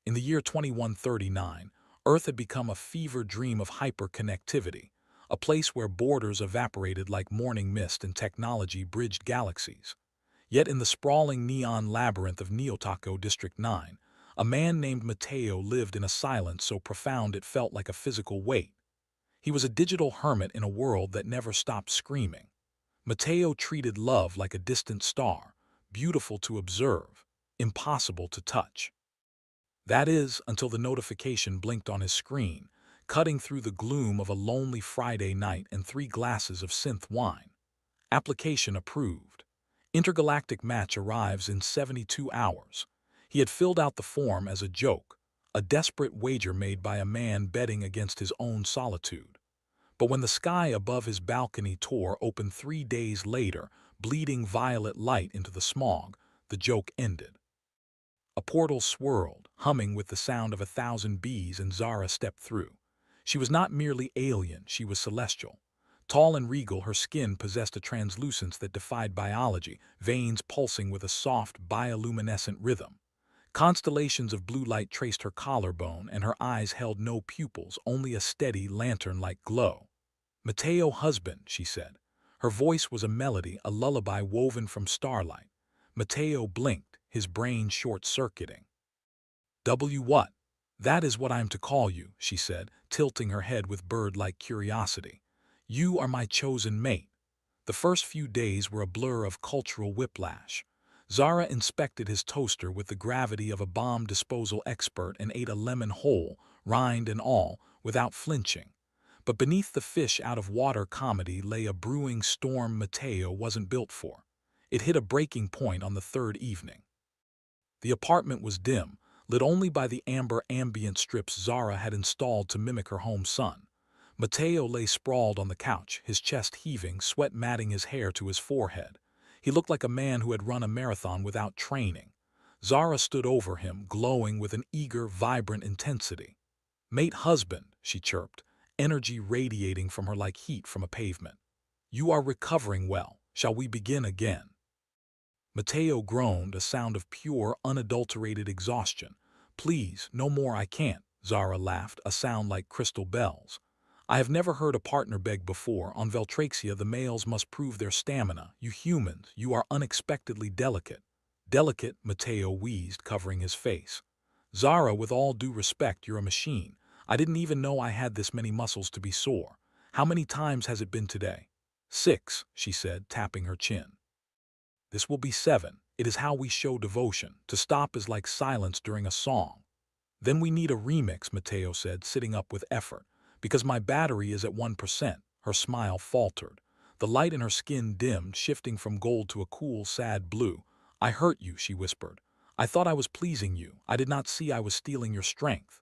In the year 2139, Earth had become a fever dream of hyperconnectivity, a place where borders evaporated like morning mist and technology bridged galaxies. Yet in the sprawling neon labyrinth of Neotaco District 9, a man named Matteo lived in a silence so profound it felt like a physical weight. He was a digital hermit in a world that never stopped screaming. Matteo treated love like a distant star, beautiful to observe, impossible to touch. That is, until the notification blinked on his screen, cutting through the gloom of a lonely Friday night and 3 glasses of synth wine. Application approved. Intergalactic match arrives in 72 hours. He had filled out the form as a joke, a desperate wager made by a man betting against his own solitude. But when the sky above his balcony door opened 3 days later, bleeding violet light into the smog, the joke ended. A portal swirled, humming with the sound of 1,000 bees, and Zara stepped through. She was not merely alien, she was celestial. Tall and regal, her skin possessed a translucence that defied biology, veins pulsing with a soft, bioluminescent rhythm. Constellations of blue light traced her collarbone, and her eyes held no pupils, only a steady, lantern-like glow. "Matteo, husband," she said. Her voice was a melody, a lullaby woven from starlight. Matteo blinked, his brain short-circuiting. What? That is what I am to call you," she said, tilting her head with bird-like curiosity. "You are my chosen mate." The first few days were a blur of cultural whiplash. Zara inspected his toaster with the gravity of a bomb disposal expert and ate a lemon whole, rind and all, without flinching. But beneath the fish-out-of-water comedy lay a brewing storm Matteo wasn't built for. It hit a breaking point on the 3rd evening. The apartment was dim, lit only by the amber ambient strips Zara had installed to mimic her home sun. Matteo lay sprawled on the couch, his chest heaving, sweat matting his hair to his forehead. He looked like a man who had run a marathon without training. Zara stood over him, glowing with an eager, vibrant intensity. "Mate, husband," she chirped, energy radiating from her like heat from a pavement. "You are recovering well. Shall we begin again?" Matteo groaned, a sound of pure, unadulterated exhaustion. "Please, no more, I can't," Zara laughed, a sound like crystal bells. "I have never heard a partner beg before. On Veltraxia the males must prove their stamina. You humans, you are unexpectedly delicate." "Delicate," Matteo wheezed, covering his face. "Zara, with all due respect, you're a machine. I didn't even know I had this many muscles to be sore. How many times has it been today?" "6," she said, tapping her chin. "This will be 7. It is how we show devotion. To stop is like silence during a song." "Then we need a remix," Matteo said, sitting up with effort. "Because my battery is at 1%. Her smile faltered. The light in her skin dimmed, shifting from gold to a cool, sad blue. "I hurt you," she whispered. "I thought I was pleasing you. I did not see I was stealing your strength."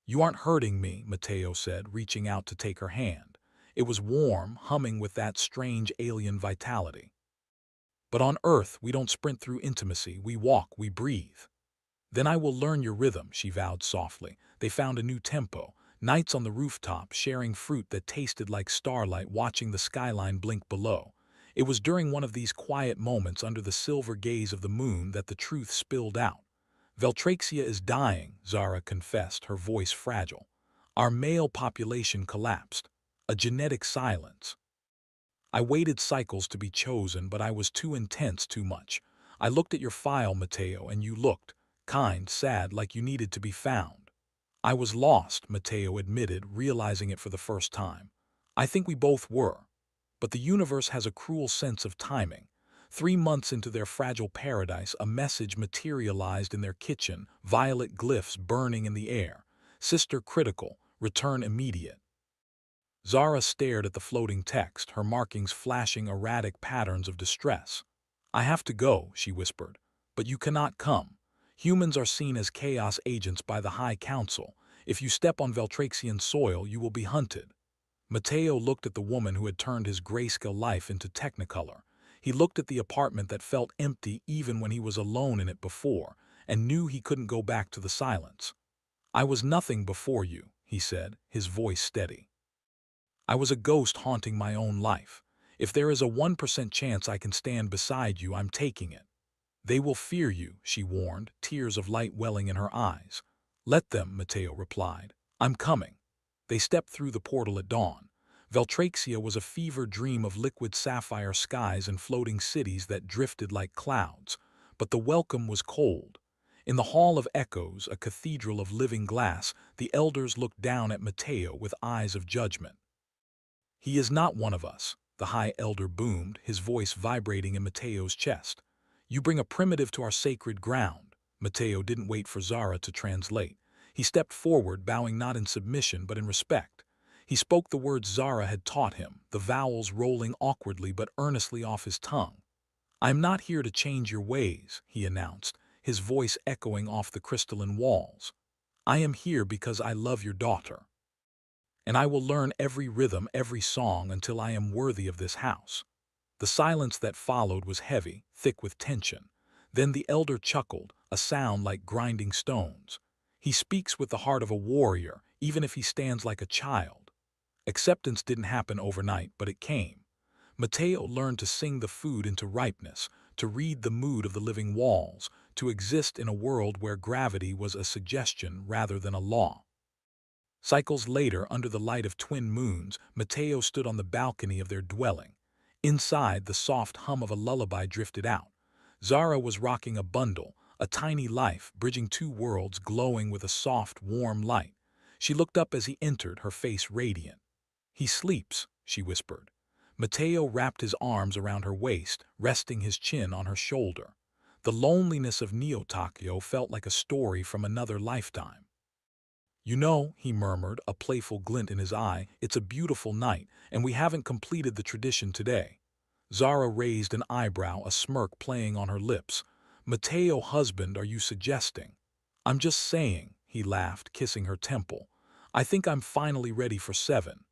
"You aren't hurting me," Matteo said, reaching out to take her hand. It was warm, humming with that strange alien vitality. "But on Earth, we don't sprint through intimacy. We walk, we breathe." "Then I will learn your rhythm," she vowed softly. They found a new tempo. Nights on the rooftop, sharing fruit that tasted like starlight, watching the skyline blink below. It was during one of these quiet moments under the silver gaze of the moon that the truth spilled out. "Veltraxia is dying," Zara confessed, her voice fragile. "Our male population collapsed. A genetic silence. I waited cycles to be chosen, but I was too intense, too much. I looked at your file, Matteo, and you looked kind, sad, like you needed to be found." "I was lost," Matteo admitted, realizing it for the first time. "I think we both were. But the universe has a cruel sense of timing. 3 months into their fragile paradise, a message materialized in their kitchen, violet glyphs burning in the air. Sister critical, return immediate." Zara stared at the floating text, her markings flashing erratic patterns of distress. "I have to go," she whispered. "But you cannot come. Humans are seen as chaos agents by the High Council. If you step on Veltraxian soil, you will be hunted." Matteo looked at the woman who had turned his grayscale life into technicolor. He looked at the apartment that felt empty even when he was alone in it before, and knew he couldn't go back to the silence. "I was nothing before you," he said, his voice steady. "I was a ghost haunting my own life. If there is a 1% chance I can stand beside you, I'm taking it." "They will fear you," she warned, tears of light welling in her eyes. Let them, Matteo replied. I'm coming. They stepped through the portal at dawn. Veltraxia was a fever dream of liquid sapphire skies and floating cities that drifted like clouds, but the welcome was cold. In the Hall of Echoes, a cathedral of living glass, the elders looked down at Matteo with eyes of judgment. He is not one of us, the High Elder boomed, his voice vibrating in Matteo's chest. You bring a primitive to our sacred ground. Matteo didn't wait for Zara to translate. He stepped forward, bowing not in submission but in respect. He spoke the words Zara had taught him, the vowels rolling awkwardly but earnestly off his tongue. I am not here to change your ways, he announced, his voice echoing off the crystalline walls. I am here because I love your daughter. And I will learn every rhythm, every song until I am worthy of this house. The silence that followed was heavy, thick with tension. Then the elder chuckled, a sound like grinding stones. He speaks with the heart of a warrior, even if he stands like a child. Acceptance didn't happen overnight, but it came. Matteo learned to sing the food into ripeness, to read the mood of the living walls, to exist in a world where gravity was a suggestion rather than a law. Cycles later, under the light of twin moons, Matteo stood on the balcony of their dwelling. Inside, the soft hum of a lullaby drifted out. Zara was rocking a bundle, a tiny life, bridging two worlds glowing with a soft, warm light. She looked up as he entered, her face radiant. He sleeps, she whispered. Matteo wrapped his arms around her waist, resting his chin on her shoulder. The loneliness of Neo-Tokyo felt like a story from another lifetime. You know, he murmured, a playful glint in his eye, it's a beautiful night, and we haven't completed the tradition today. Zara raised an eyebrow, a smirk playing on her lips. Matteo, husband, are you suggesting? I'm just saying, he laughed, kissing her temple. I think I'm finally ready for 7.